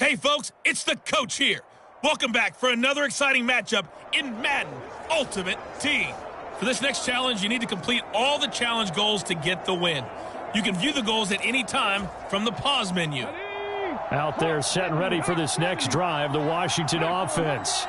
Hey folks, it's the coach here. Welcome back for another exciting matchup in Madden Ultimate Team. For this next challenge, you need to complete all the challenge goals to get the win. You can view the goals at any time from the pause menu. Out there set and ready for this next drive, the Washington offense.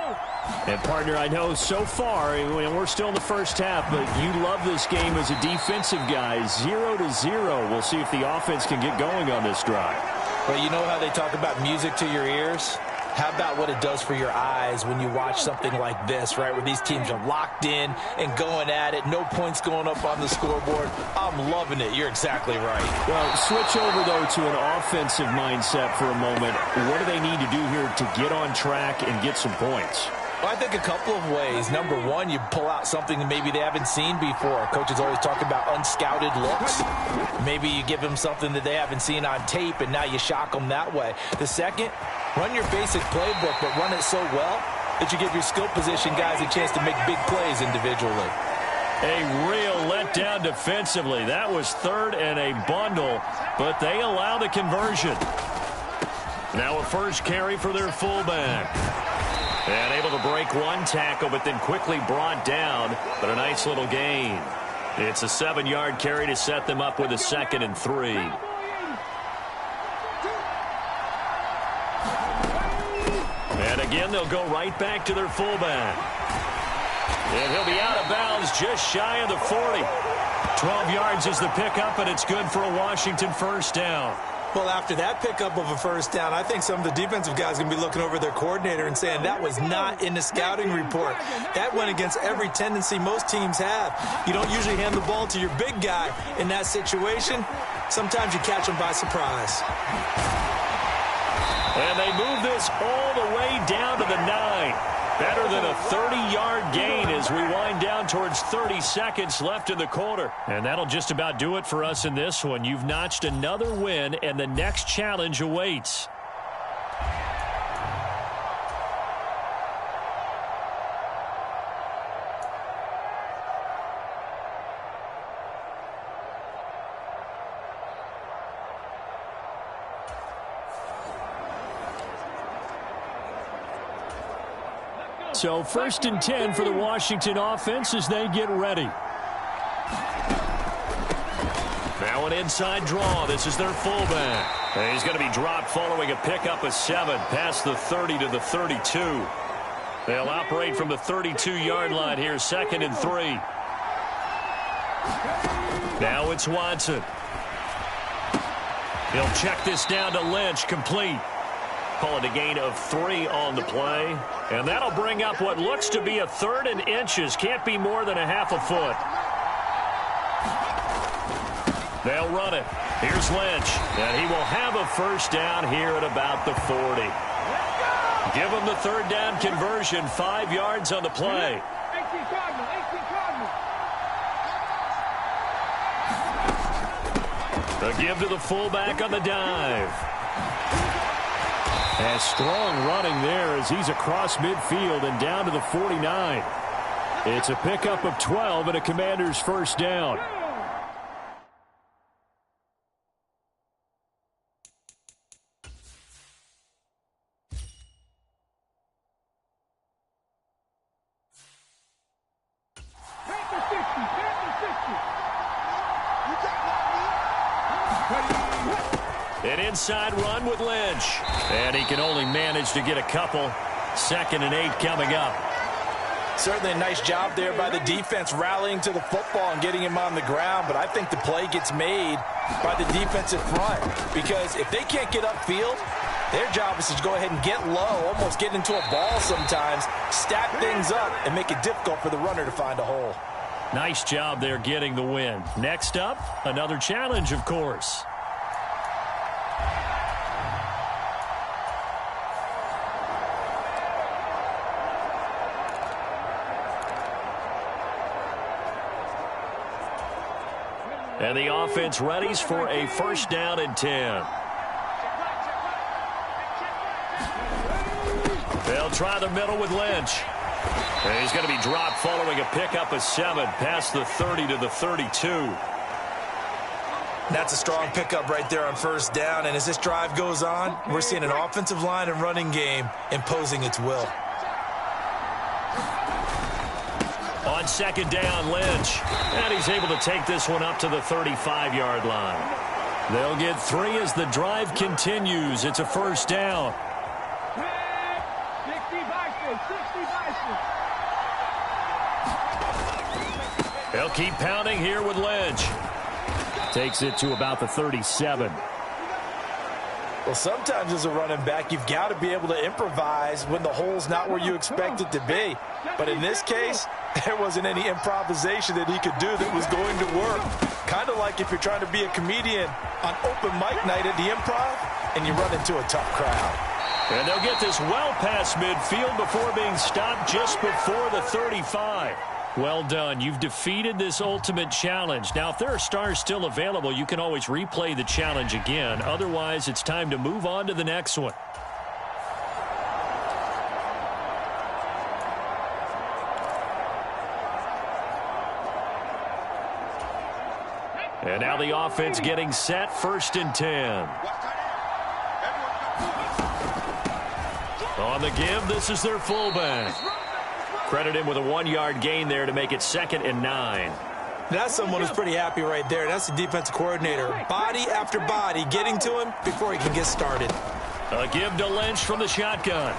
And partner, I know so far, we're still in the first half, but you love this game as a defensive guy. 0-0. We'll see if the offense can get going on this drive. Well, you know how they talk about music to your ears? How about what it does for your eyes when you watch something like this, right, where these teams are locked in and going at it, no points going up on the scoreboard? I'm loving it. You're exactly right. Well, switch over, though, to an offensive mindset for a moment. What do they need to do here to get on track and get some points? Well, I think a couple of ways. Number one, you pull out something that maybe they haven't seen before. Coaches always talk about unscouted looks. Maybe you give them something that they haven't seen on tape, and now you shock them that way. The second, run your basic playbook, but run it so well that you give your skill position guys a chance to make big plays individually. A real letdown defensively. That was third and a bundle, but they allow the conversion. Now a first carry for their fullback. And able to break one tackle, but then quickly brought down, but a nice little gain. It's a 7-yard carry to set them up with a 2nd and 3. And again, they'll go right back to their fullback. And he'll be out of bounds just shy of the 40. 12 yards is the pickup, and it's good for a Washington first down. Well, after that pickup of a first down, I think some of the defensive guys are going to be looking over their coordinator and saying that was not in the scouting report. That went against every tendency most teams have. You don't usually hand the ball to your big guy in that situation. Sometimes you catch them by surprise. And they move this all the way down to the 9. Better than a 30-yard gain as we wind down towards 30 seconds left in the quarter. And that'll just about do it for us in this one. You've notched another win, and the next challenge awaits. So 1st and 10 for the Washington offense as they get ready. Now an inside draw. This is their fullback. And he's going to be dropped following a pickup of 7 past the 30 to the 32. They'll operate from the 32-yard line here, 2nd and 3. Now it's Watson. He'll check this down to Lynch, complete. Call it a gain of 3 on the play. And that'll bring up what looks to be a 3rd and inches. Can't be more than a half a foot. They'll run it. Here's Lynch. And he will have a first down here at about the 40. Give him the 3rd down conversion. 5 yards on the play. A give to the fullback on the dive. And strong running there as he's across midfield and down to the 49. It's a pickup of 12 and a Commander's first down. An inside run with Lynch. And he can only manage to get a couple. 2nd and 8 coming up. Certainly a nice job there by the defense rallying to the football and getting him on the ground. But I think the play gets made by the defensive front. Because if they can't get upfield, their job is to go ahead and get low, almost get into a ball sometimes, stack things up, and make it difficult for the runner to find a hole. Nice job there getting the win. Next up, another challenge, of course. And the offense readies for a first down and 10. They'll try the middle with Lynch. And he's going to be dropped following a pickup of 7 past the 30 to the 32. That's a strong pickup right there on first down. And as this drive goes on, we're seeing an offensive line and running game imposing its will. On second down, Lynch. And he's able to take this one up to the 35-yard line. They'll get 3 as the drive continues. It's a first down. They'll keep pounding here with Lynch. Takes it to about the 37. Well, sometimes as a running back, you've got to be able to improvise when the hole's not where you expect it to be. But in this case, there wasn't any improvisation that he could do that was going to work. Kind of like if you're trying to be a comedian on open mic night at the Improv and you run into a tough crowd. And they'll get this well past midfield before being stopped just before the 35. Well done. You've defeated this ultimate challenge. Now, if there are stars still available, you can always replay the challenge again. Otherwise, it's time to move on to the next one. And now the offense getting set, 1st and 10. On the give, this is their fullback. Credit him with a 1-yard gain there to make it 2nd and 9. That's someone who's pretty happy right there. That's the defensive coordinator. Body after body getting to him before he can get started. A give to Lynch from the shotgun.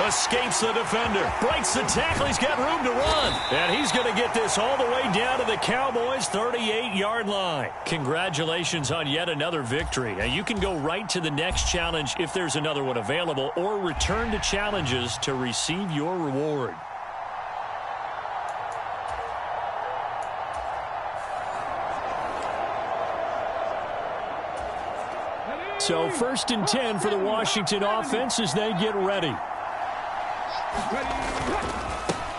Escapes the defender. Breaks the tackle. He's got room to run. And he's going to get this all the way down to the Cowboys' 38-yard line. Congratulations on yet another victory. Now, you can go right to the next challenge if there's another one available, or return to challenges to receive your reward. So 1st and 10 for the Washington offense as they get ready.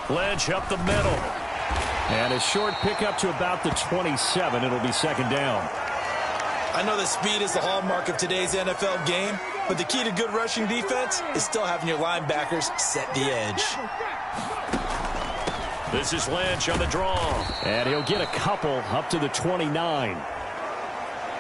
Lynch up the middle. And a short pickup to about the 27. It'll be 2nd down. I know that speed is the hallmark of today's NFL game, but the key to good rushing defense is still having your linebackers set the edge. This is Lynch on the draw. And he'll get a couple up to the 29.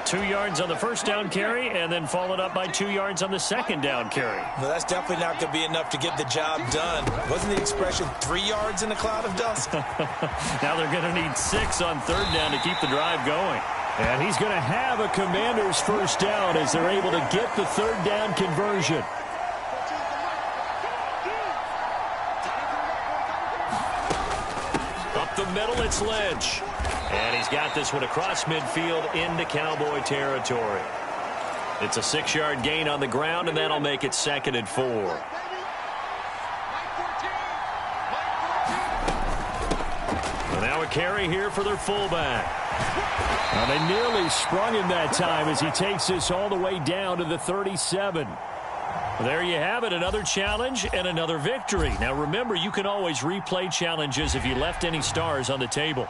2 yards on the first down carry, and then followed up by 2 yards on the second down carry. Well, that's definitely not going to be enough to get the job done. Wasn't the expression 3 yards in a cloud of dust? Now they're going to need 6 on third down to keep the drive going. And he's going to have a Commanders first down as they're able to get the third down conversion. Up the middle, it's Lynch. And he's got this one across midfield into Cowboy territory. It's a 6-yard gain on the ground, and that'll make it 2nd and 4. And now a carry here for their fullback. Now they nearly sprung him that time as he takes this all the way down to the 37. There you have it, another challenge and another victory. Now remember, you can always replay challenges if you left any stars on the table.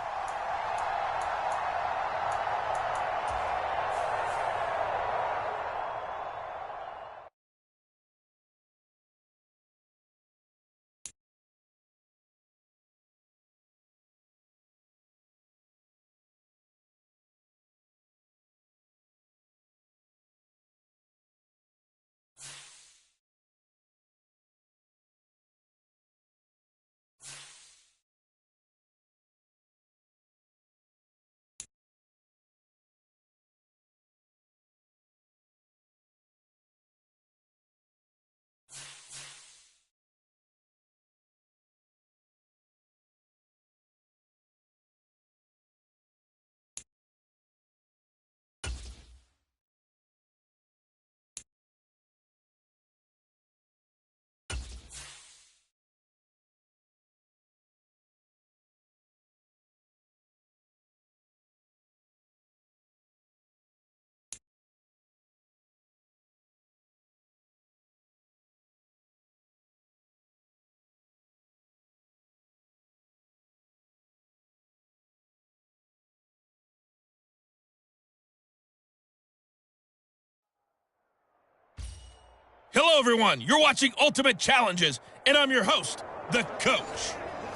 Hello, everyone. You're watching Ultimate Challenges, and I'm your host, The Coach.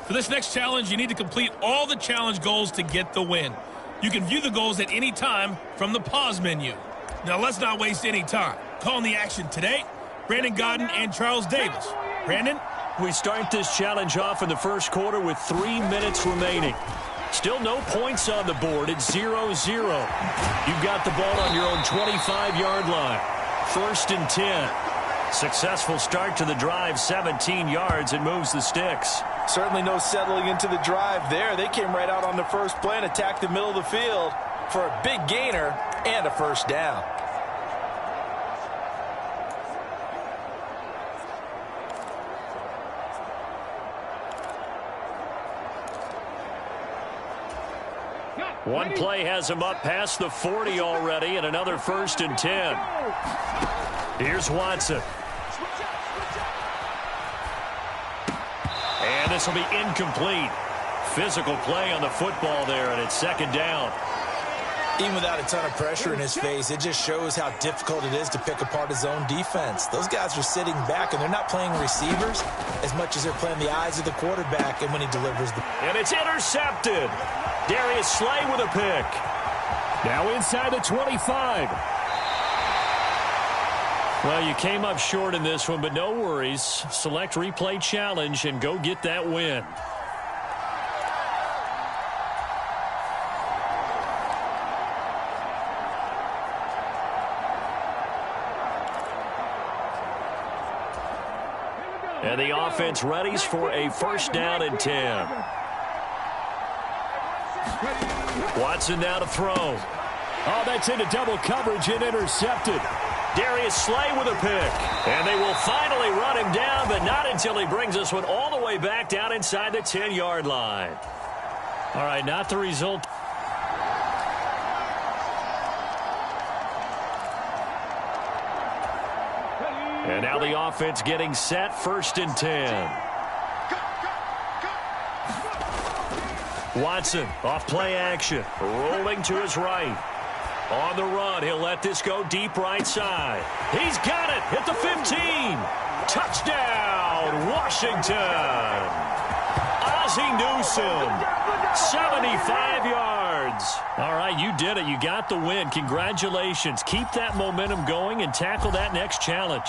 For this next challenge, you need to complete all the challenge goals to get the win. You can view the goals at any time from the pause menu. Now let's not waste any time. Calling the action today, Brandon Gaudin and Charles Davis. Brandon? We start this challenge off in the first quarter with 3 minutes remaining. Still no points on the board. It's 0-0. You've got the ball on your own 25-yard line. 1st and 10. Successful start to the drive, 17 yards, and moves the sticks. Certainly no settling into the drive there. They came right out on the first play and attacked the middle of the field for a big gainer and a first down. One play has him up past the 40 already, and another 1st and 10. Here's Watson. And this will be incomplete. Physical play on the football there, and it's 2nd down. Even without a ton of pressure in his face, it just shows how difficult it is to pick apart his own defense. Those guys are sitting back, and they're not playing receivers as much as they're playing the eyes of the quarterback and when he delivers the... And it's intercepted. Darius Slay with a pick. Now inside the 25. Well, you came up short in this one, but no worries. Select replay challenge and go get that win. And the offense readies for a 1st down and 10. Watson now to throw. Oh, that's into double coverage and intercepted. Darius Slay with a pick. And they will finally run him down, but not until he brings this one all the way back down inside the 10-yard line. All right, not the result. And now the offense getting set, 1st and 10. Watson off play action, rolling to his right. On the run, he'll let this go deep right side. He's got it at the 15. Touchdown, Washington. Ozzie Newsome, 75 yards. All right, you did it. You got the win. Congratulations. Keep that momentum going and tackle that next challenge.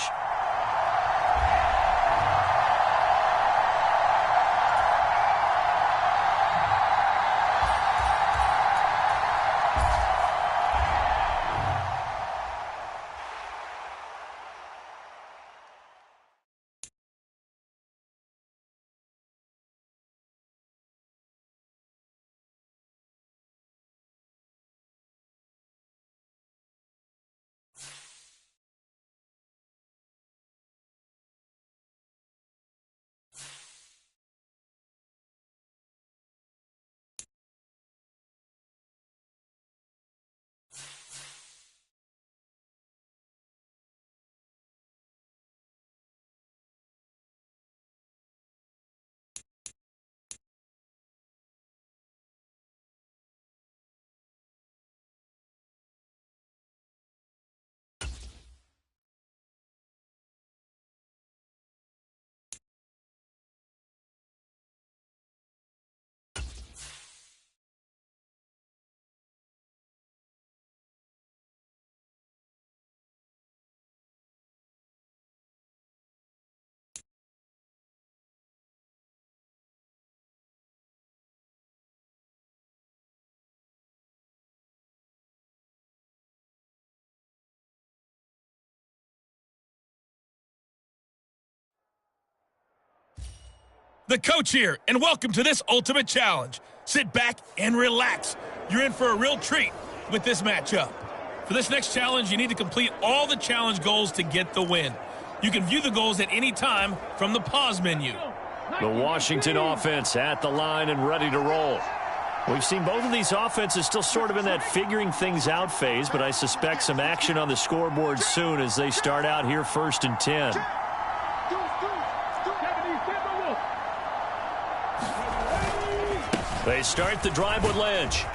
The coach here, and welcome to this ultimate challenge. Sit back and relax. You're in for a real treat with this matchup. For this next challenge, you need to complete all the challenge goals to get the win. You can view the goals at any time from the pause menu. The Washington offense at the line and ready to roll. We've seen both of these offenses still sort of in that figuring things out phase, but I suspect some action on the scoreboard soon as they start out here 1st and 10. They start the drive with Lynch.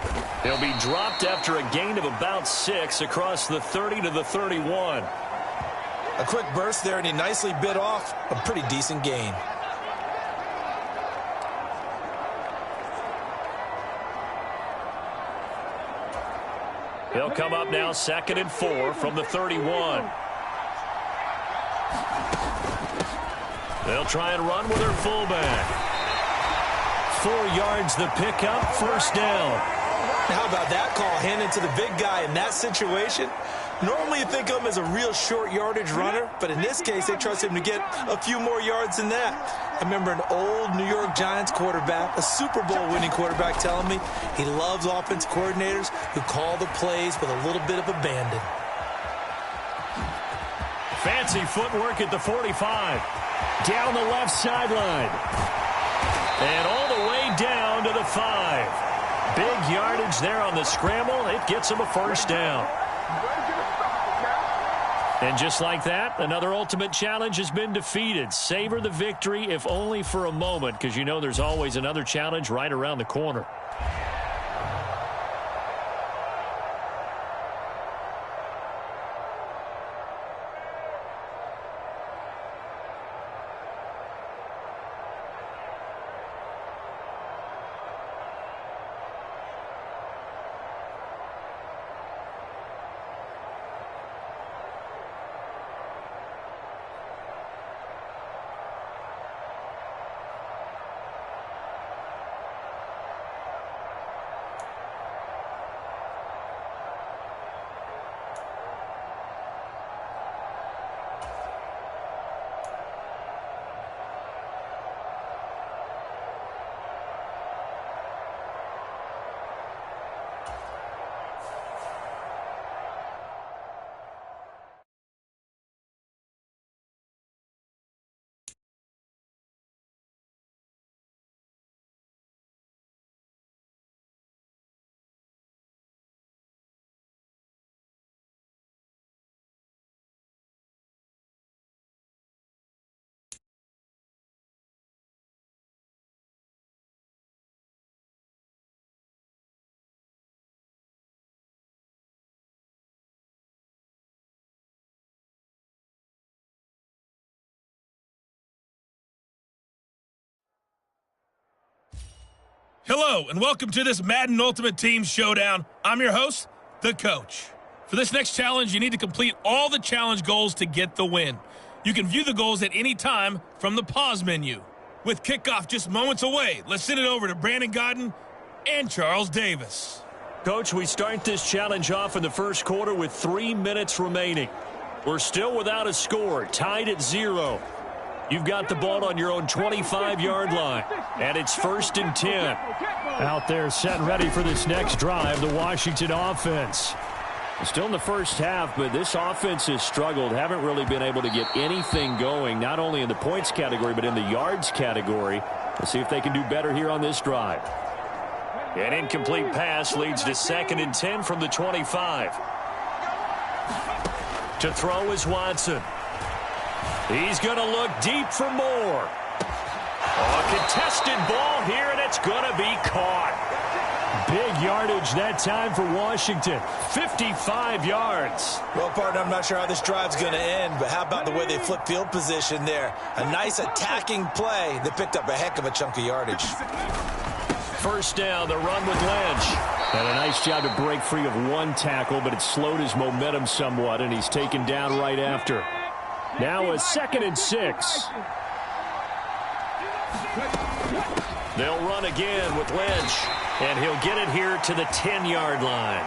He'll be dropped after a gain of about 6 across the 30 to the 31. A quick burst there, and he nicely bit off a pretty decent gain. He'll come up now 2nd and 4 from the 31. They'll try and run with their fullback. 4 yards the pickup, first down. How about that call? Handing to the big guy in that situation. Normally you think of him as a real short yardage runner, but in this case they trust him to get a few more yards than that. I remember an old New York Giants quarterback, a Super Bowl winning quarterback, telling me he loves offensive coordinators who call the plays with a little bit of abandon. Fancy footwork at the 45. Down the left sideline. And all the way down to the 5. Big yardage there on the scramble. It gets him a first down. And just like that, another ultimate challenge has been defeated. Savor the victory, if only for a moment, because you know there's always another challenge right around the corner. Hello, and welcome to this Madden Ultimate Team Showdown. I'm your host, The Coach. For this next challenge, you need to complete all the challenge goals to get the win. You can view the goals at any time from the pause menu. With kickoff just moments away, let's send it over to Brandon Godden and Charles Davis. Coach, we start this challenge off in the first quarter with 3 minutes remaining. We're still without a score, tied at 0. You've got the ball on your own 25-yard line, and it's 1st and 10. Out there set and ready for this next drive, the Washington offense. Still in the first half, but this offense has struggled. Haven't really been able to get anything going, not only in the points category, but in the yards category. Let's see if they can do better here on this drive. An incomplete pass leads to 2nd and 10 from the 25. To throw is Watson. He's going to look deep for more. A contested ball here, and it's going to be caught. Big yardage that time for Washington. 55 yards. Well, partner, I'm not sure how this drive's going to end, but how about the way they flip field position there? A nice attacking play that picked up a heck of a chunk of yardage. First down, the run with Lynch. And a nice job to break free of one tackle, but it slowed his momentum somewhat, and he's taken down right after. Now a 2nd and 6. They'll run again with Lynch, and he'll get it here to the 10-yard line.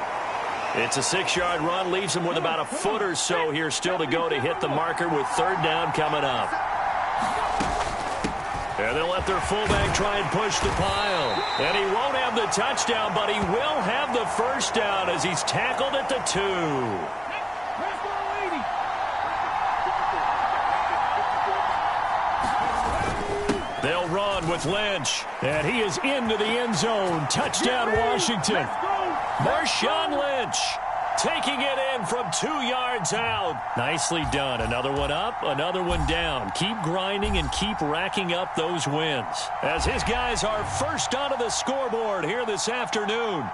It's a 6-yard run, leaves him with about a foot or so here still to go to hit the marker with 3rd down coming up. And they'll let their fullback try and push the pile. And he won't have the touchdown, but he will have the first down as he's tackled at the 2. They'll run with Lynch, and he is into the end zone. Touchdown, Washington. Marshawn Lynch taking it in from 2 yards out. Nicely done. Another one up, another one down. Keep grinding and keep racking up those wins, as his guys are first onto the scoreboard here this afternoon.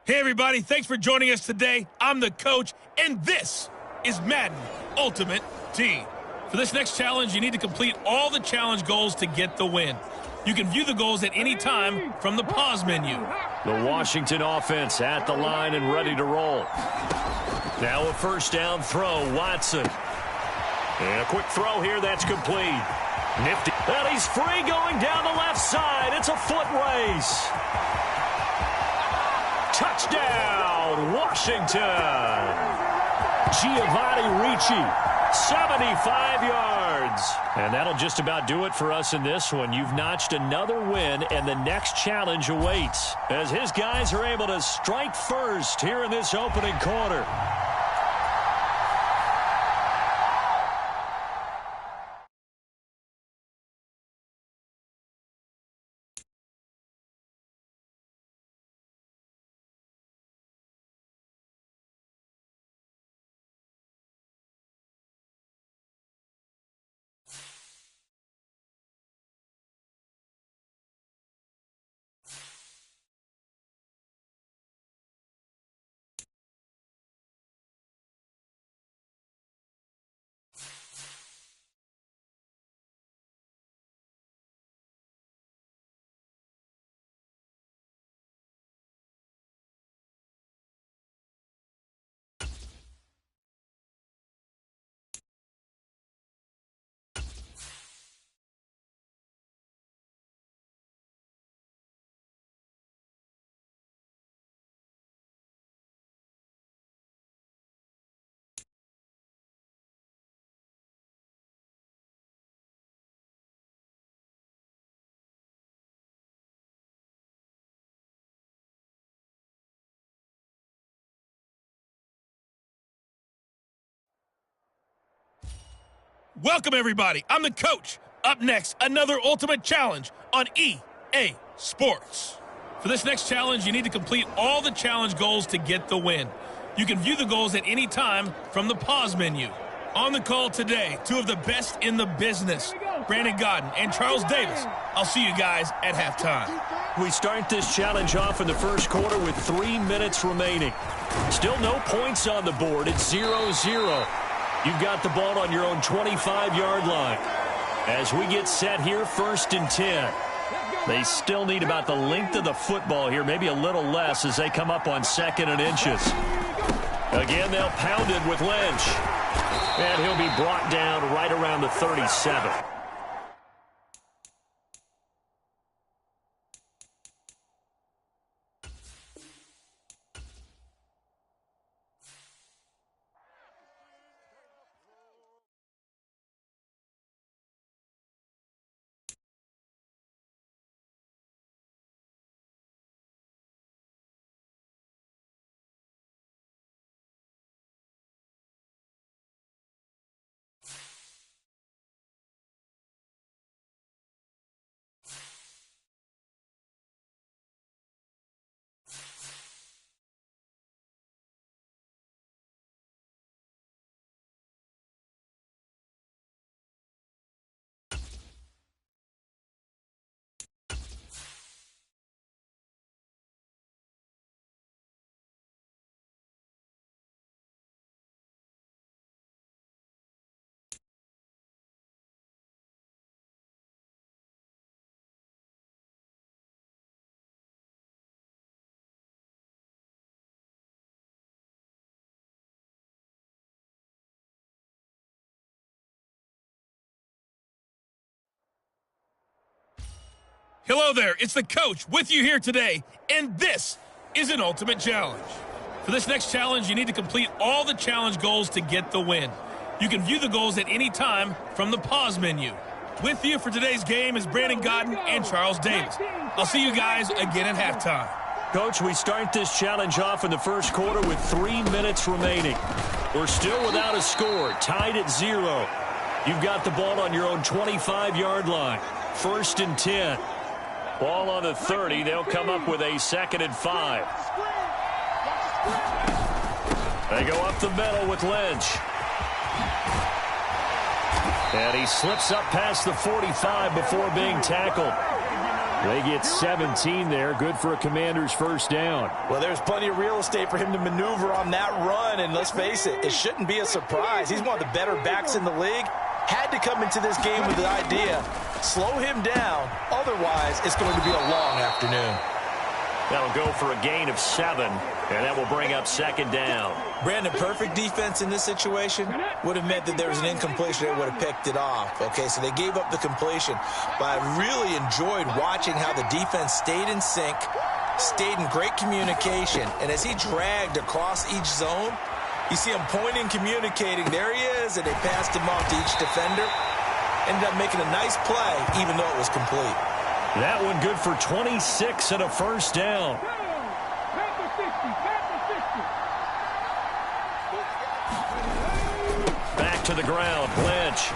Hey, everybody. Thanks for joining us today. I'm the coach, and this is Madden Ultimate Team. For this next challenge, you need to complete all the challenge goals to get the win. You can view the goals at any time from the pause menu. The Washington offense at the line and ready to roll. Now a first down throw, Watson. And a quick throw here, that's complete. Nifty. And he's free going down the left side. It's a foot race. Touchdown, Washington. Giovanni Ricci. 75 yards. And that'll just about do it for us in this one. You've notched another win, and the next challenge awaits as his guys are able to strike first here in this opening quarter. Welcome, everybody. I'm the coach. Up next, another Ultimate Challenge on EA Sports. For this next challenge, you need to complete all the challenge goals to get the win. You can view the goals at any time from the pause menu. On the call today, two of the best in the business, Brandon Gaudin and Charles Davis. I'll see you guys at halftime. We start this challenge off in the first quarter with 3 minutes remaining. Still no points on the board. It's 0-0. You've got the ball on your own 25-yard line. As we get set here, 1st and 10. They still need about the length of the football here, maybe a little less as they come up on 2nd and inches. Again, they'll pound it with Lynch. And he'll be brought down right around the 37. Hello there, it's the coach with you here today, and this is an Ultimate Challenge. For this next challenge, you need to complete all the challenge goals to get the win. You can view the goals at any time from the pause menu. With you for today's game is Brandon Gaudin and Charles Davis. I'll see you guys again at halftime. Coach, we start this challenge off in the first quarter with 3 minutes remaining. We're still without a score, tied at 0. You've got the ball on your own 25-yard line. 1st and 10. Ball on the 30. They'll come up with a 2nd and 5. They go up the middle with Lynch. And he slips up past the 45 before being tackled. They get 17 there. Good for a Commanders first down. Well, there's plenty of real estate for him to maneuver on that run, and let's face it, it shouldn't be a surprise. He's one of the better backs in the league. Had to come into this game with the idea, slow him down, otherwise it's going to be a long afternoon. That'll go for a gain of 7, and that will bring up second down. Brandon, perfect defense in this situation would have meant that there was an incompletion. They would have picked it off. Okay, so they gave up the completion. But I really enjoyed watching how the defense stayed in sync, stayed in great communication. And as he dragged across each zone, you see him pointing, communicating. There he is, and they passed him off to each defender. Ended up making a nice play, even though it was complete. That one good for 26 and a first down. Back to the ground, Lynch.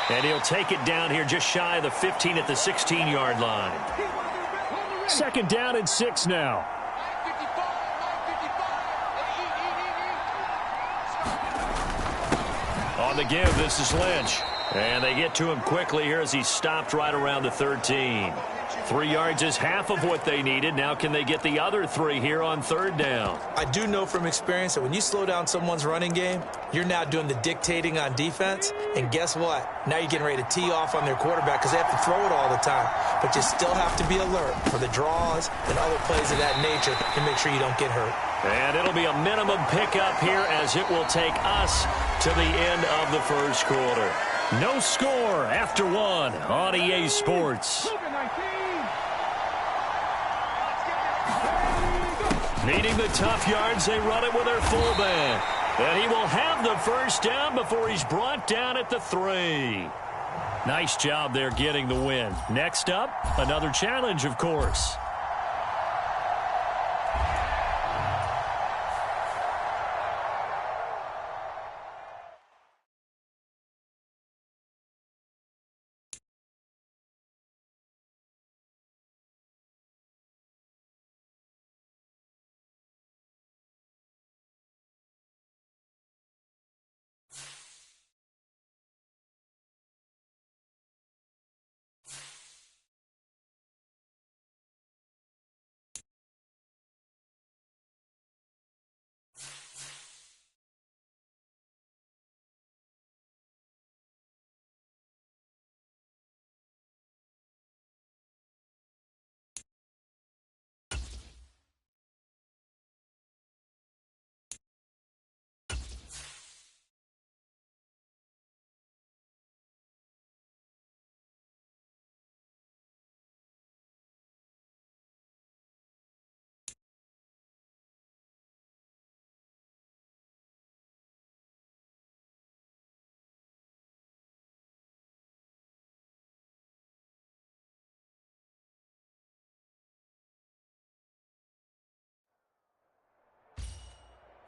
And he'll take it down here just shy of the 15 at the 16-yard line. Second down and 6 now. On the give, this is Lynch. And they get to him quickly here as he stopped right around the 13. 3 yards is half of what they needed. Now can they get the other 3 here on third down? I do know from experience that when you slow down someone's running game, you're now doing the dictating on defense. And guess what? Now you're getting ready to tee off on their quarterback because they have to throw it all the time. But you still have to be alert for the draws and other plays of that nature to make sure you don't get hurt. And it'll be a minimum pickup here as it will take us to the end of the first quarter. No score after 1 on EA Sports. Needing the tough yards, they run it with their fullback. And he will have the first down before he's brought down at the 3. Nice job there getting the win. Next up, another challenge, of course.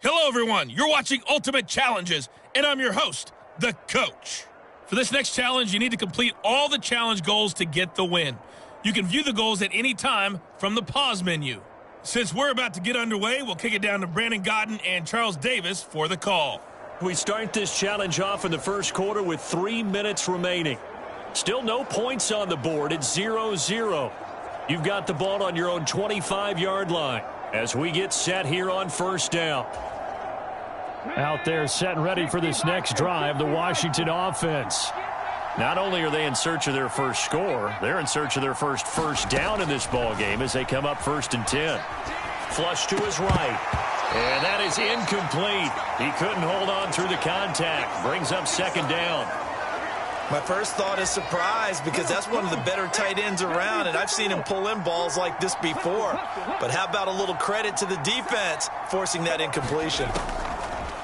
Hello, everyone. You're watching Ultimate Challenges, and I'm your host, The Coach. For this next challenge, you need to complete all the challenge goals to get the win. You can view the goals at any time from the pause menu. Since we're about to get underway, we'll kick it down to Brandon Gaudin and Charles Davis for the call. We start this challenge off in the first quarter with 3 minutes remaining. Still no points on the board. It's 0-0. You've got the ball on your own 25-yard line as we get set here on first down. Out there set and ready for this next drive, the Washington offense. Not only are they in search of their first score, they're in search of their first down in this ball game as they come up 1st and 10. Flush to his right. And that is incomplete. He couldn't hold on through the contact. Brings up 2nd down. My first thought is surprise because that's one of the better tight ends around, and I've seen him pull in balls like this before. But how about a little credit to the defense forcing that incompletion?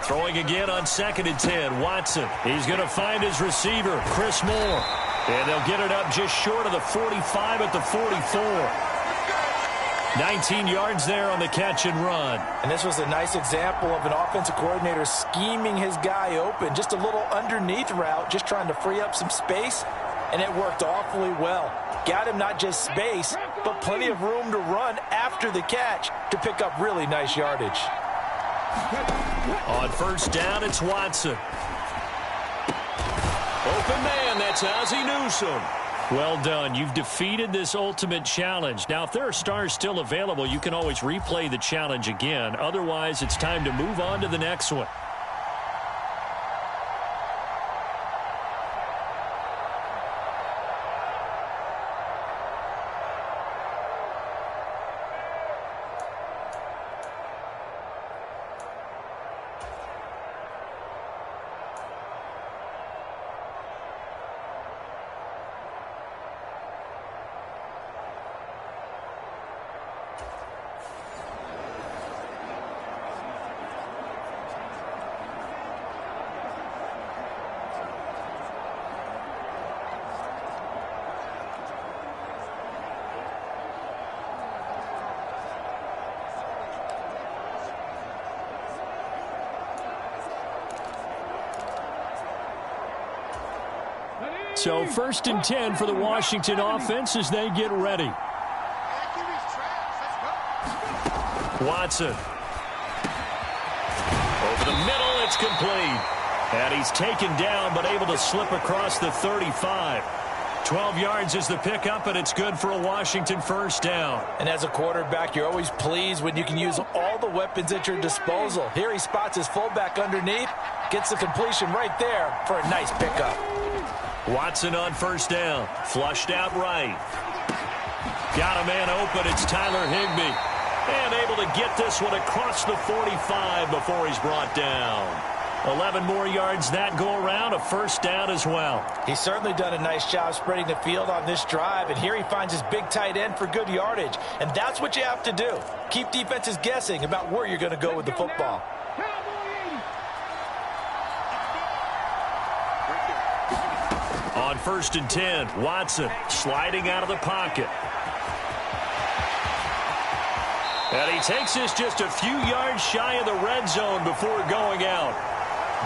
Throwing again on 2nd and 10. Watson. He's going to find his receiver, Chris Moore. And they'll get it up just short of the 45 at the 44. 19 yards there on the catch and run. And this was a nice example of an offensive coordinator scheming his guy open. Just a little underneath route, just trying to free up some space, and it worked awfully well. Got him not just space, but plenty of room to run after the catch to pick up really nice yardage. On first down, it's Watson. Open man, that's Ozzie Newsome. Well done. You've defeated this ultimate challenge. Now, if there are stars still available, you can always replay the challenge again. Otherwise, it's time to move on to the next one. So 1st and 10 for the Washington offense as they get ready. Watson. Over the middle, it's complete. And he's taken down but able to slip across the 35. 12 yards is the pickup, and it's good for a Washington first down. And as a quarterback, you're always pleased when you can use all the weapons at your disposal. Here he spots his fullback underneath, gets the completion right there for a nice pickup. Watson on first down. Flushed out right. Got a man open. It's Tyler Higbee. And able to get this one across the 45 before he's brought down. 11 more yards that go around. A first down as well. He's certainly done a nice job spreading the field on this drive. And here he finds his big tight end for good yardage. And that's what you have to do. Keep defenses guessing about where you're going to go with the football. On 1st and 10, Watson sliding out of the pocket. And he takes this just a few yards shy of the red zone before going out.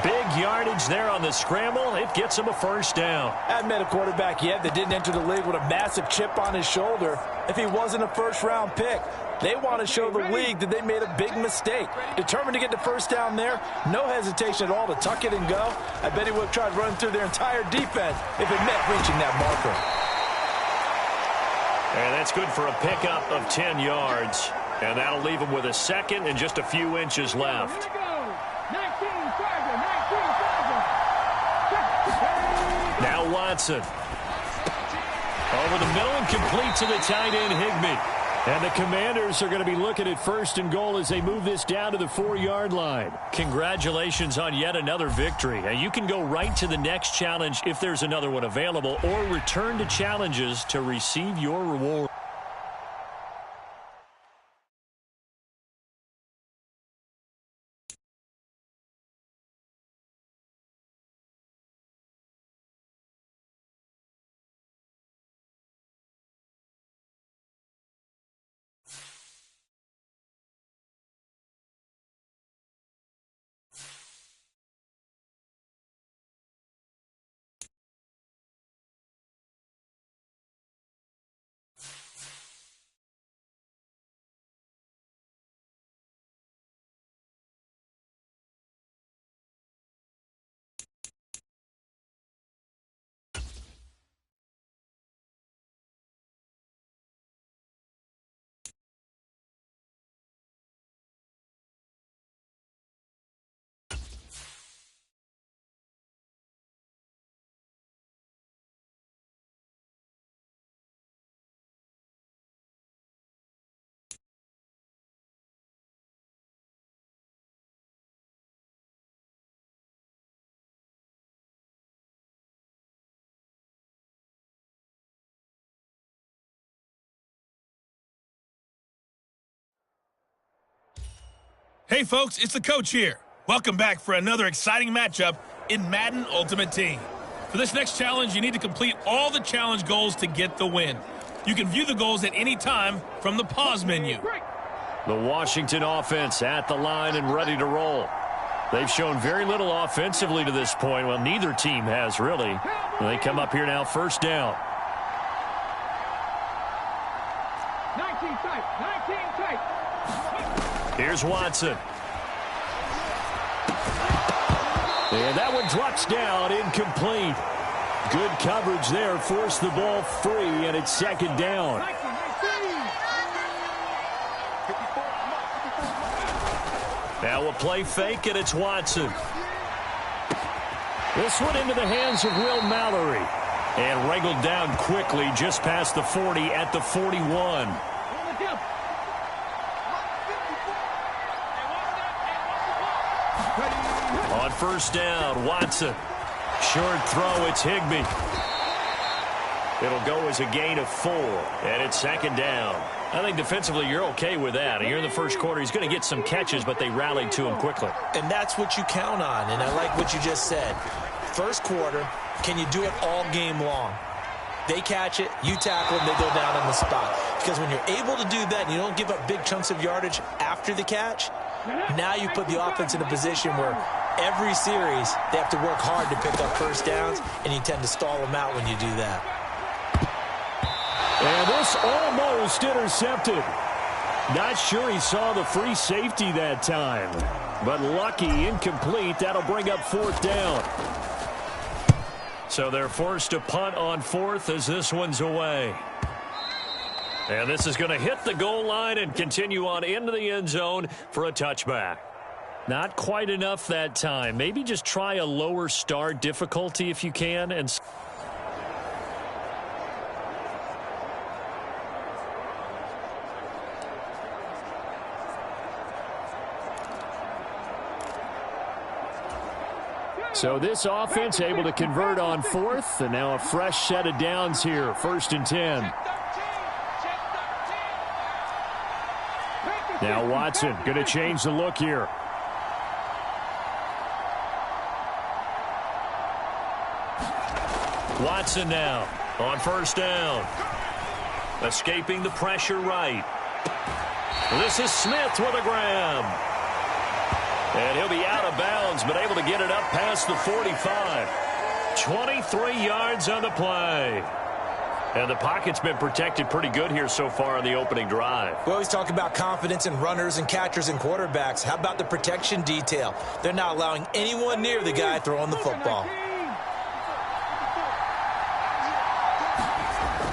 Big yardage there on the scramble. It gets him a first down. I haven't met a quarterback yet that didn't enter the league with a massive chip on his shoulder if he wasn't a first-round pick. They want to show the league that they made a big mistake. Determined to get the first down there, no hesitation at all to tuck it and go. I bet he would have tried running through their entire defense if it meant reaching that marker. And that's good for a pickup of 10 yards. And that'll leave him with a second and just a few inches left. Now Watson. Over the middle and complete to the tight end, Higbee. And the Commanders are going to be looking at 1st and goal as they move this down to the 4-yard line. Congratulations on yet another victory. Now you can go right to the next challenge if there's another one available, or return to challenges to receive your reward. Hey folks, it's the coach here. Welcome back for another exciting matchup in Madden Ultimate Team. For this next challenge, you need to complete all the challenge goals to get the win. You can view the goals at any time from the pause menu. The Washington offense at the line and ready to roll. They've shown very little offensively to this point. Well, neither team has really. They come up here now, first down. 19 tight. Here's Watson. And that one drops down, incomplete. Good coverage there. Forced the ball free, and it's second down. Now a play fake, and it's Watson. This one into the hands of Will Mallory. And wrangled down quickly just past the 40 at the 41. On first down, Watson. Short throw, it's Higbee. It'll go as a gain of 4, and it's second down. I think defensively you're okay with that. Here in the first quarter, he's going to get some catches, but they rallied to him quickly. And that's what you count on, and I like what you just said. First quarter, can you do it all game long? They catch it, you tackle them, they go down on the spot. Because when you're able to do that and you don't give up big chunks of yardage after the catch, now you put the offense in a position where every series they have to work hard to pick up first downs, and you tend to stall them out when you do that. And this almost intercepted. Not sure he saw the free safety that time. But lucky, incomplete. That'll bring up fourth down. So they're forced to punt on fourth as this one's away. And this is going to hit the goal line and continue on into the end zone for a touchback. Not quite enough that time. Maybe just try a lower start difficulty if you can. And so this offense able to convert on fourth, and now a fresh set of downs here, 1st and 10. Now Watson going to change the look here. Watson now on first down. Escaping the pressure right. This is Smith with a grab. And he'll be out of bounds, but able to get it up past the 45. 23 yards on the play. And the pocket's been protected pretty good here so far on the opening drive. We always talk about confidence in runners and catchers and quarterbacks. How about the protection detail? They're not allowing anyone near the guy throwing the football.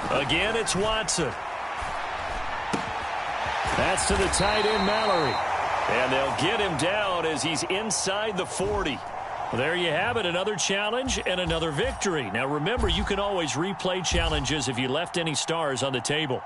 Again, it's Watson. That's to the tight end, Mallory. And they'll get him down as he's inside the 40. Well, there you have it, another challenge and another victory. Now remember, you can always replay challenges if you left any stars on the table.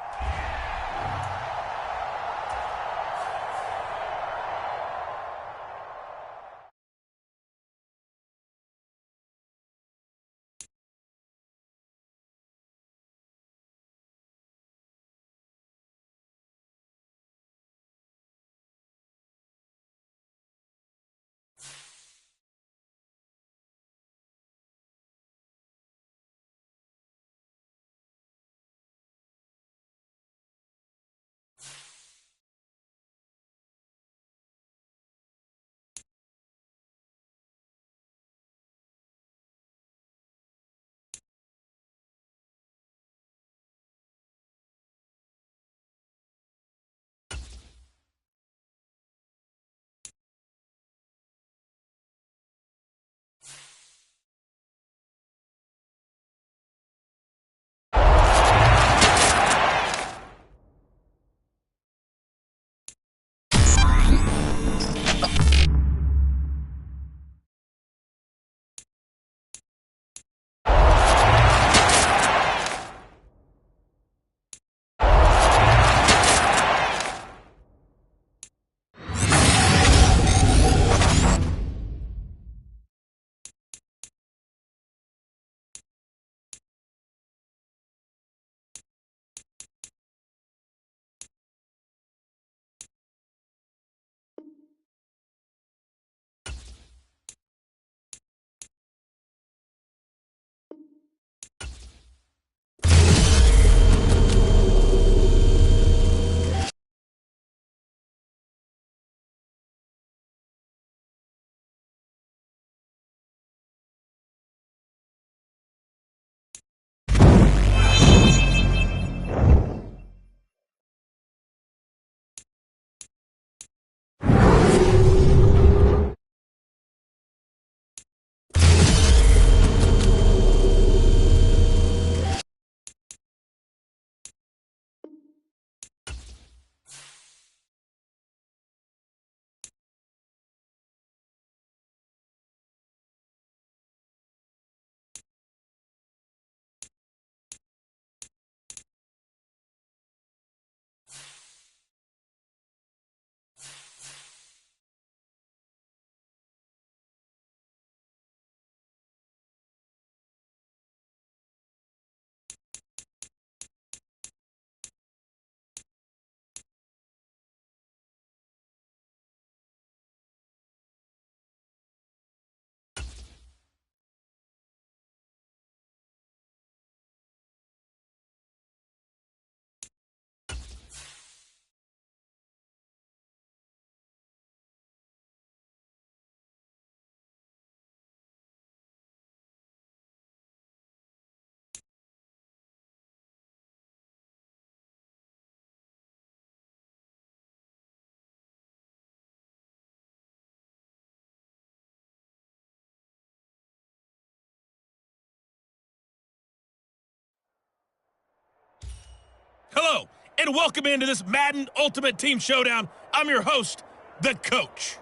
Hello, and welcome into this Madden Ultimate Team Showdown. I'm your host, The Coach.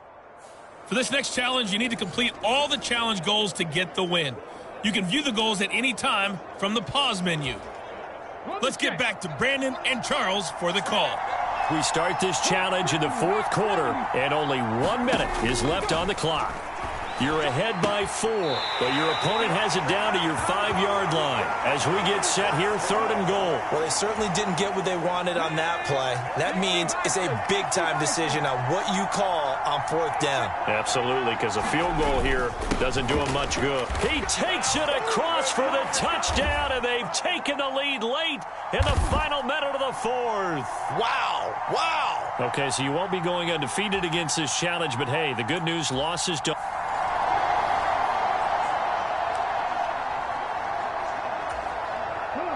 For this next challenge, you need to complete all the challenge goals to get the win. You can view the goals at any time from the pause menu. Let's get back to Brandon and Charles for the call. We start this challenge in the fourth quarter, and only 1 minute is left on the clock. You're ahead by 4, but your opponent has it down to your 5-yard line as we get set here, 3rd and goal. Well, they certainly didn't get what they wanted on that play. That means it's a big-time decision on what you call on 4th down. Absolutely, because a field goal here doesn't do him much good. He takes it across for the touchdown, and they've taken the lead late in the final minute of the 4th. Wow, wow. Okay, so you won't be going undefeated against this challenge, but hey, the good news, losses don't.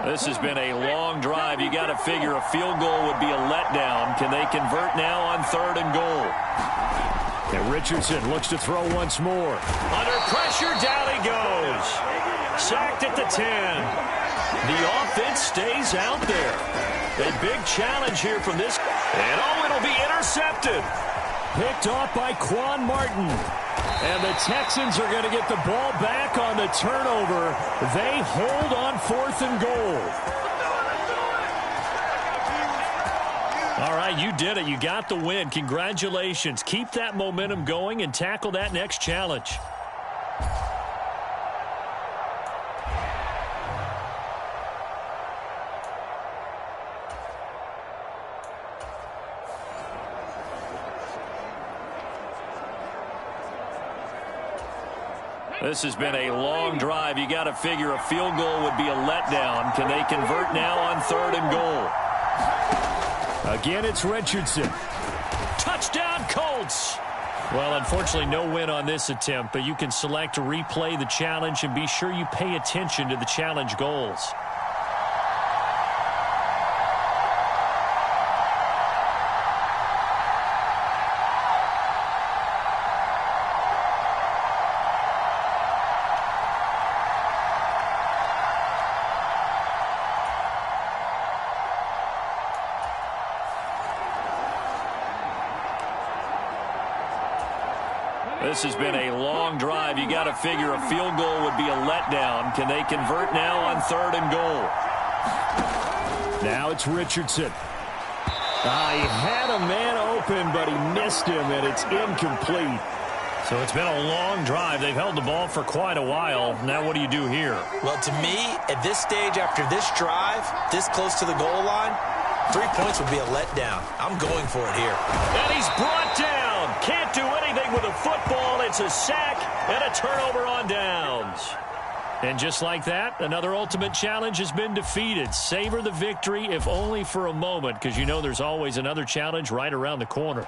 This has been a long drive. You got to figure a field goal would be a letdown. Can they convert now on 3rd and goal? And Richardson looks to throw once more. Under pressure, down he goes. Sacked at the 10. The offense stays out there. A big challenge here from this. And it'll be intercepted. Picked off by Quan Martin. And the Texans are going to get the ball back on the turnover. They hold on 4th and goal. All right, you did it. You got the win. Congratulations. Keep that momentum going and tackle that next challenge. This has been a long drive. You got to figure a field goal would be a letdown. Can they convert now on 3rd and goal? Again, it's Richardson. Touchdown, Colts. Well, unfortunately, no win on this attempt, but you can select to replay the challenge and be sure you pay attention to the challenge goals. This has been a long drive. You got to figure a field goal would be a letdown. Can they convert now on 3rd and goal? Now it's Richardson. He had a man open, but he missed him, and it's incomplete. So it's been a long drive. They've held the ball for quite a while. Now what do you do here? Well, to me, at this stage, after this drive, this close to the goal line, 3 points would be a letdown. I'm going for it here. And he's brought down. Can't do anything with a football. It's a sack and a turnover on downs. And just like that, another ultimate challenge has been defeated. Savor the victory, if only for a moment, because you know there's always another challenge right around the corner.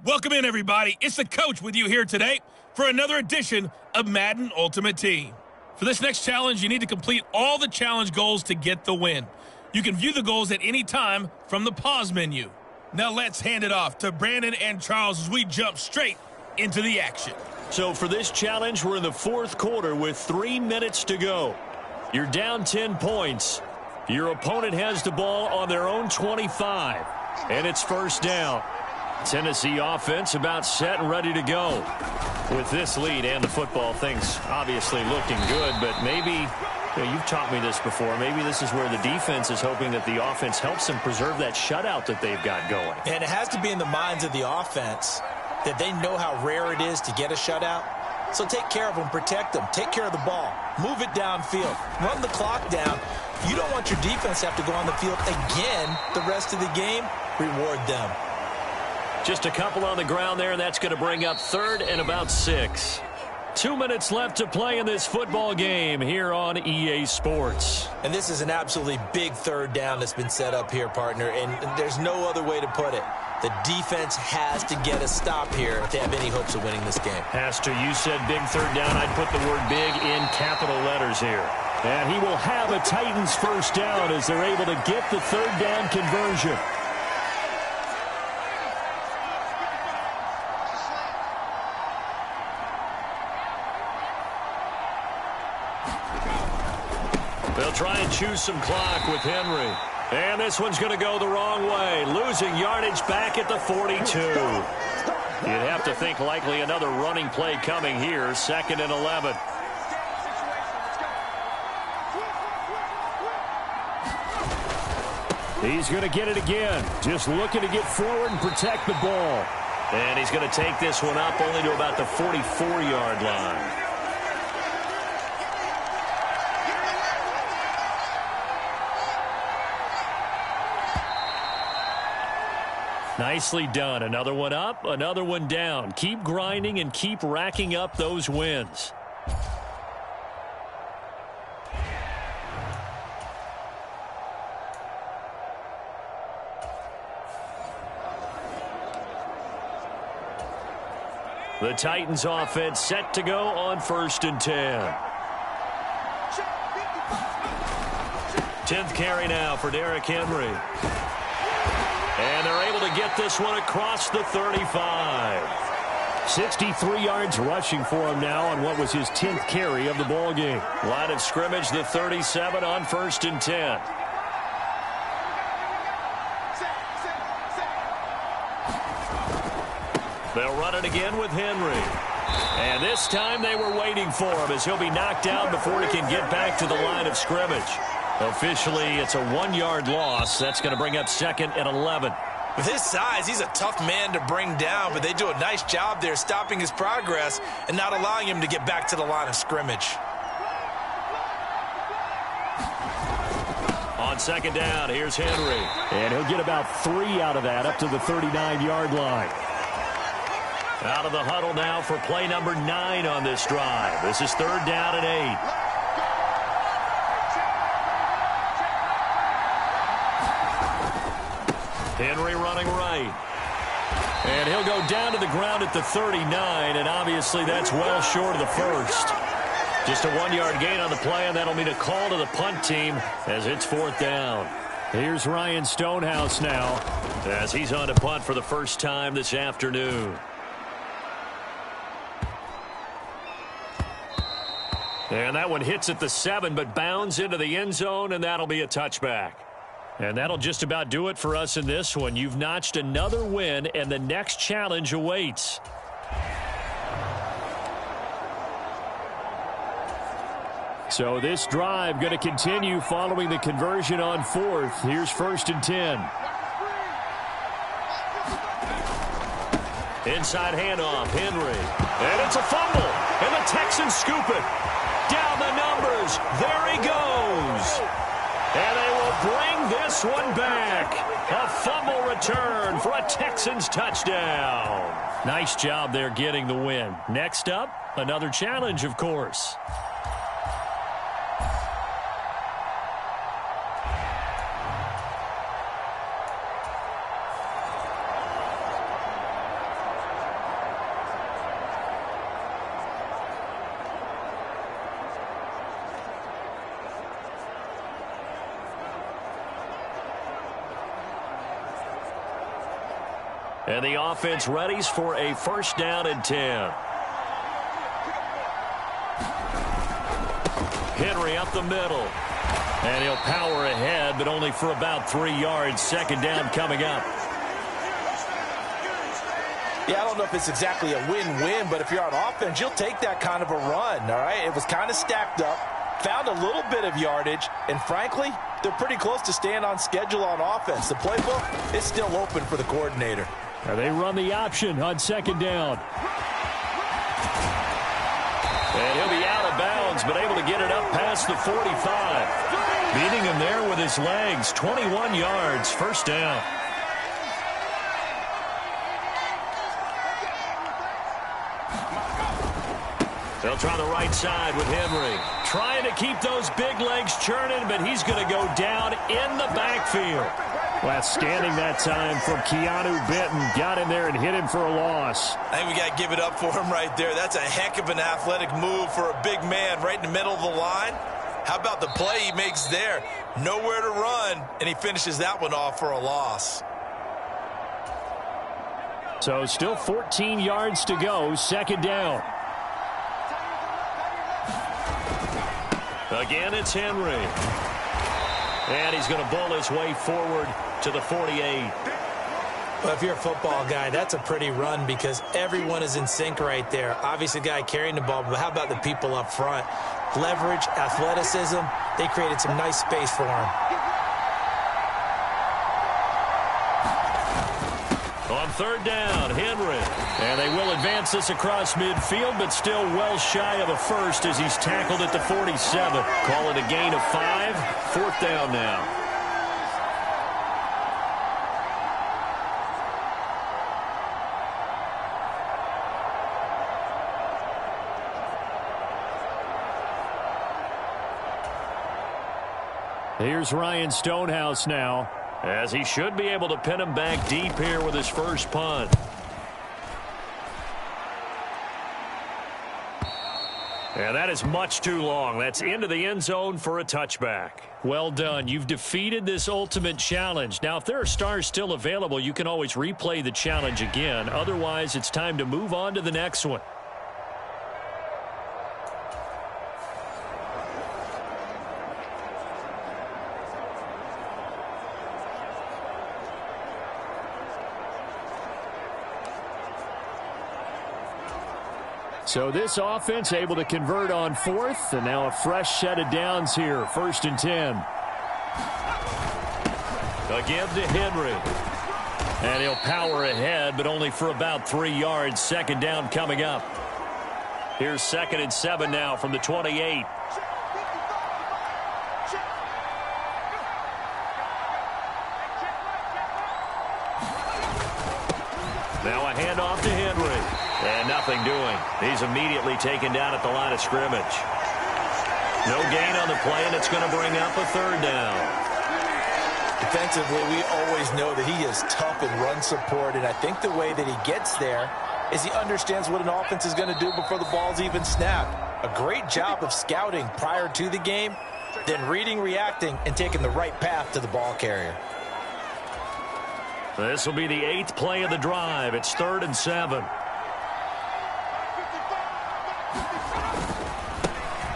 Welcome in, everybody. It's the coach with you here today for another edition of Madden Ultimate Team. For this next challenge, you need to complete all the challenge goals to get the win. You can view the goals at any time from the pause menu. Now let's hand it off to Brandon and Charles as we jump straight into the action. So for this challenge, we're in the fourth quarter with 3 minutes to go. You're down 10 points. Your opponent has the ball on their own 25, and it's first down. Tennessee offense about set and ready to go. With this lead and the football, things obviously looking good, but maybe, you've taught me this before, maybe this is where the defense is hoping that the offense helps them preserve that shutout that they've got going. And it has to be in the minds of the offense that they know how rare it is to get a shutout. So take care of them, protect them, take care of the ball, move it downfield, run the clock down. You don't want your defense to have to go on the field again the rest of the game. Reward them. Just a couple on the ground there, and that's going to bring up third and about 6. 2 minutes left to play in this football game here on EA Sports. And this is an absolutely big third down that's been set up here, partner, and there's no other way to put it. The defense has to get a stop here if they have any hopes of winning this game. Has to. You said big third down. I'd put the word big in capital letters here. And he will have a Titans first down as they're able to get the third down conversion. They'll try and choose some clock with Henry. And this one's going to go the wrong way. Losing yardage back at the 42. You'd have to think likely another running play coming here. 2nd and 11. He's going to get it again. Just looking to get forward and protect the ball. And he's going to take this one up only to about the 44-yard line. Nicely done. Another one up, another one down. Keep grinding and keep racking up those wins. The Titans offense set to go on 1st and 10. 10th carry now for Derrick Henry. And they're able to get this one across the 35. 63 yards rushing for him now on what was his 10th carry of the ball game. Line of scrimmage, the 37 on 1st and 10. They'll run it again with Henry. And this time they were waiting for him as he'll be knocked down before he can get back to the line of scrimmage. Officially, it's a 1-yard loss. That's going to bring up 2nd and 11. With his size, he's a tough man to bring down, but they do a nice job there stopping his progress and not allowing him to get back to the line of scrimmage. On 2nd down, here's Henry. And he'll get about 3 out of that up to the 39-yard line. Out of the huddle now for play number 9 on this drive. This is 3rd down and 8. Henry running right. And he'll go down to the ground at the 39, and obviously that's well short of the first. Just a 1-yard gain on the play, and that'll mean a call to the punt team as it's 4th down. Here's Ryan Stonehouse now as he's on to punt for the first time this afternoon. And that one hits at the 7, but bounds into the end zone, and that'll be a touchback. And that'll just about do it for us in this one. You've notched another win, and the next challenge awaits. So this drive going to continue following the conversion on 4th. Here's 1st and 10. Inside handoff, Henry. And it's a fumble, and the Texans scoop it. Down the numbers. There he goes. And they will bring this one back. A fumble return for a Texans touchdown. Nice job there getting the win. Next up, another challenge, of course. And the offense readies for a first down and 10. Henry up the middle. And he'll power ahead, but only for about 3 yards. Second down coming up. Yeah, I don't know if it's exactly a win-win, but if you're on offense, you'll take that kind of a run, all right? It was kind of stacked up, found a little bit of yardage, and frankly, they're pretty close to staying on schedule on offense. The playbook is still open for the coordinator. They run the option on second down. And he'll be out of bounds, but able to get it up past the 45. Beating him there with his legs, 21 yards, first down. They'll try the right side with Henry. Trying to keep those big legs churning, but he's going to go down in the backfield. Outstanding that time from Keanu Benton. Got in there and hit him for a loss. I think we got to give it up for him right there. That's a heck of an athletic move for a big man right in the middle of the line. How about the play he makes there? Nowhere to run, and he finishes that one off for a loss. So still 14 yards to go, second down. Again, it's Henry. And he's going to bull his way forward to the 48. Well, if you're a football guy, that's a pretty run because everyone is in sync right there. Obviously, the guy carrying the ball, but how about the people up front? Leverage, athleticism, they created some nice space for him. On third down, Henry. And they will advance this across midfield, but still well shy of a first as he's tackled at the 47. Call it a gain of 5. Fourth down now. Here's Ryan Stonehouse now, as he should be able to pin him back deep here with his first punt. And that is much too long. That's into the end zone for a touchback. Well done. You've defeated this ultimate challenge. Now, if there are stars still available, you can always replay the challenge again. Otherwise, it's time to move on to the next one. So this offense able to convert on fourth, and now a fresh set of downs here, first and 10. Again to Henry. And he'll power ahead, but only for about 3 yards. Second down coming up. Here's 2nd and 7 now from the 28. Now a handoff to Henry. And nothing doing. He's immediately taken down at the line of scrimmage. No gain on the play, and it's going to bring up a third down. Defensively, we always know that he is tough in run support, and I think the way that he gets there is he understands what an offense is going to do before the ball's even snapped. A great job of scouting prior to the game, then reading, reacting, and taking the right path to the ball carrier. This will be the 8th play of the drive. It's 3rd and 7.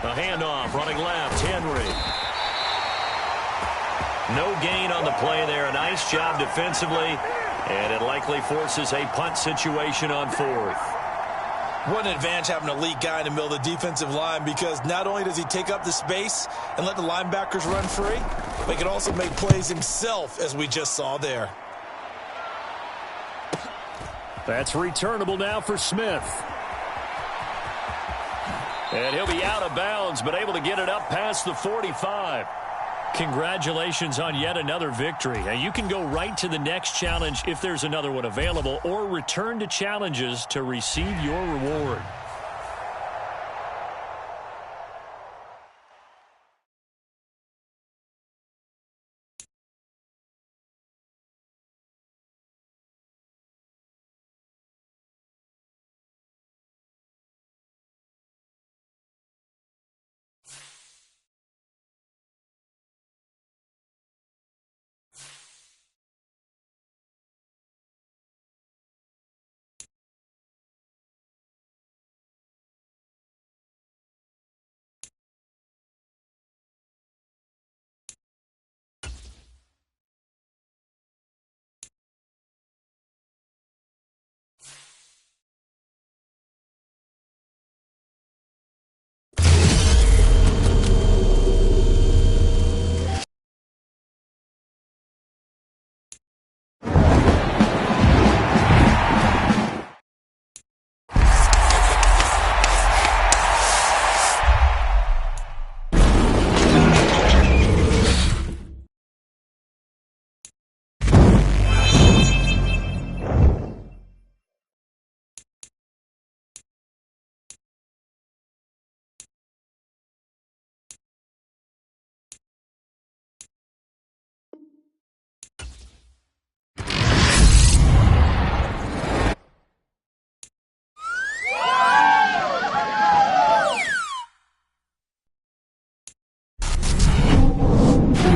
A handoff, running left, Henry. No gain on the play there. A nice job defensively, and it likely forces a punt situation on 4th. What an advantage having an elite guy in the middle of the defensive line, because not only does he take up the space and let the linebackers run free, but he can also make plays himself, as we just saw there. That's returnable now for Smith. And he'll be out of bounds, but able to get it up past the 45. Congratulations on yet another victory. Now, you can go right to the next challenge if there's another one available, or return to challenges to receive your reward.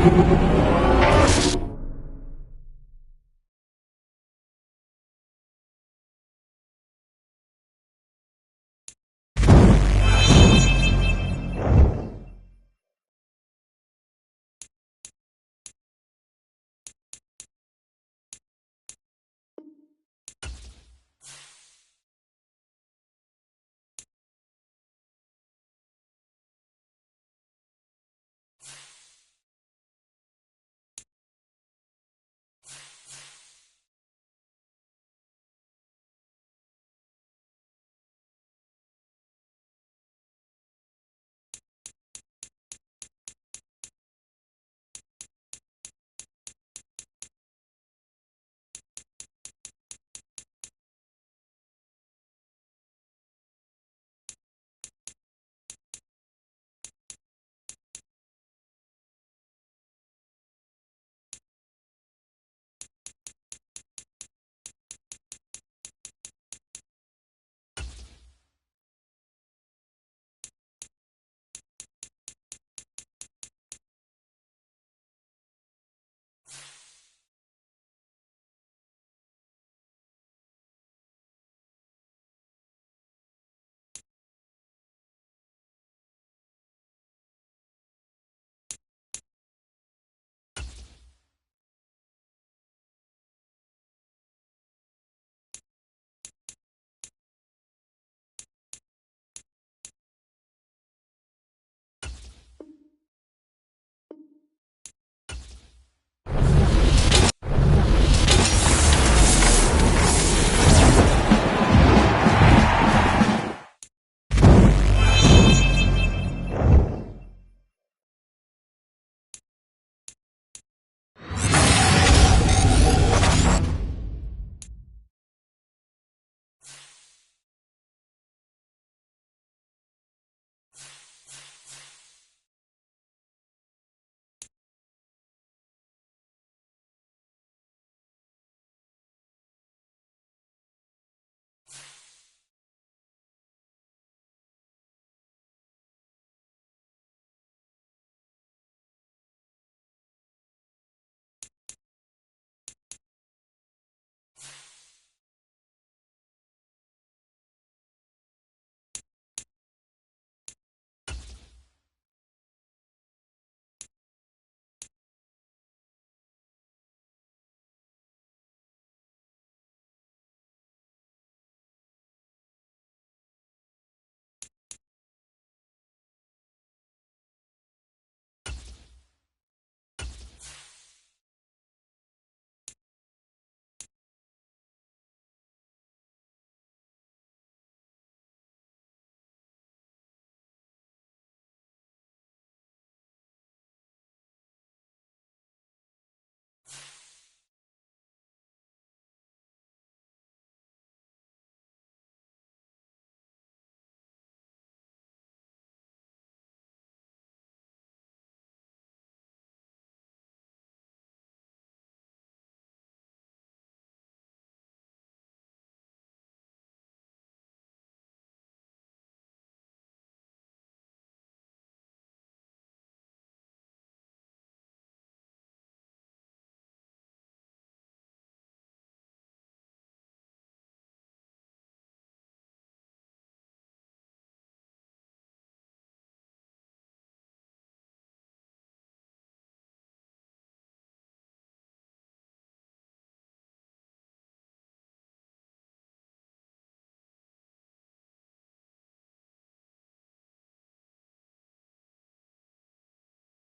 Bye.